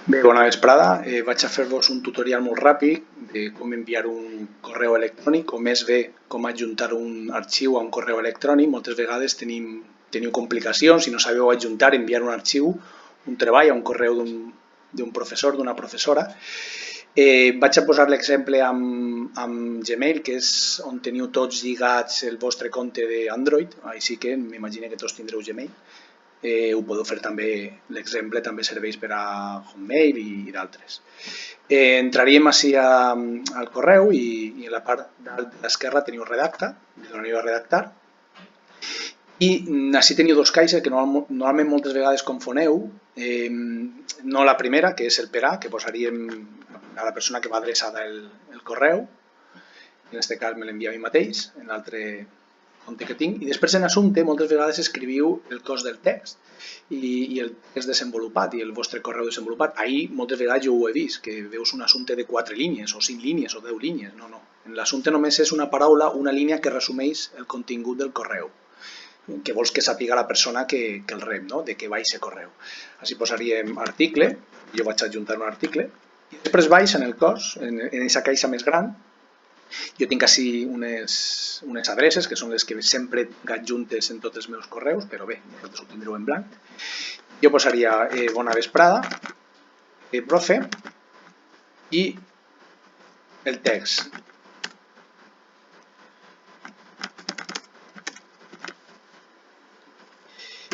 Bé, bona vesprada. Vaig a fer-vos un tutorial molt ràpid de com enviar un correu electrònic o més bé com adjuntar un arxiu a un correu electrònic. Moltes vegades teniu complicacions si no sabeu adjuntar, enviar un arxiu, un treball a un correu d'un professor, d'una professora. Vaig a posar l'exemple amb Gmail, que és on teniu tots lligats el vostre compte d'Android, així que m'imagino que tots tindreu Gmail. Ho podeu fer també, l'exemple també serveix per a Hotmail i d'altres. Entraríem així al correu i a la part de l'esquerra teniu redacta, li donaríeu a redactar i així teniu dos caixes que normalment moltes vegades confoneu, no la primera, que és el per a, que posaríem a la persona que va adreçada el correu, en aquest cas me l'envia a mi mateix, en l'altre compte que tinc, i després en assumpte moltes vegades escriviu el cos del text i el text desenvolupat i el vostre correu desenvolupat. Ahir moltes vegades jo ho he vist, que veus un assumpte de 4 línies o 5 línies o 10 línies. No. En l'assumpte només és una paraula, una línia que resumeix el contingut del correu, que vols que sàpiga la persona que el rep, no? De què va aquest correu. Així posaríem article, jo vaig adjuntar un article, i després baix en el cos, en aquesta caixa més gran, jo tinc així unes adreces, que són les que sempre tinc adjuntes en tots els meus correus, però bé, vosaltres ho tindreu en blanc. Jo posaria bona vesprada, profe, i el text.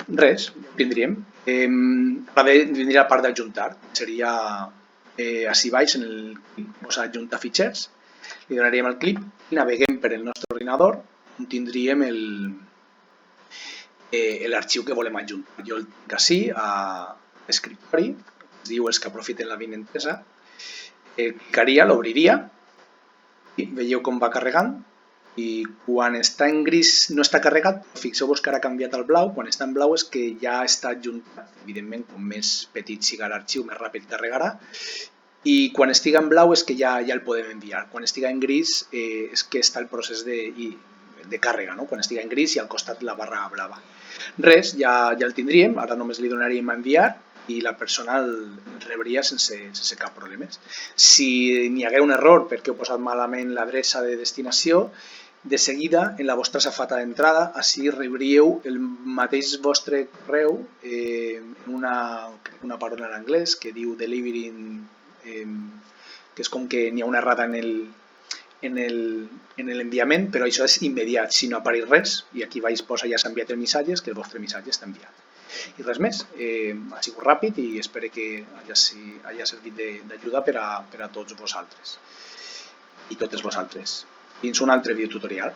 Res, tindríem. Ara vindria la part d'adjuntar, seria així baix, en el posar adjuntar fitxers, li donaríem el clic i naveguem per el nostre ordinador on tindríem l'arxiu que volem adjuntar. Jo el tinc així, a l'escriptori, es diu els que aprofiten la vinentesa, clicaria, l'obriria i veieu com va carregant i quan està en gris no està carregat, fixeu-vos que ara ha canviat al blau, quan està en blau és que ja està adjuntat, evidentment com més petit siga l'arxiu més ràpid carregarà, i quan estiga en blau és que ja el podem enviar. Quan estiga en gris és que està el procés de càrrega, no? Quan estiga en gris i al costat la barra blava. Res, ja el tindríem, ara només li donaríem a enviar i la persona el rebria sense cap problema. Si n'hi hagués un error perquè heu posat malament l'adreça de destinació, de seguida, en la vostra safata d'entrada, així rebríeu el mateix vostre correu en una paraula en anglès que diu delivering, que és com que n'hi ha una errada en l'enviament, però això és immediat, si no apareix res, i aquí baix posa ja s'ha enviat el missatge, que el vostre missatge està enviat. I res més, ha sigut ràpid i espero que hagi servit d'ajuda per a tots vosaltres i totes vosaltres. Fins un altre videotutorial.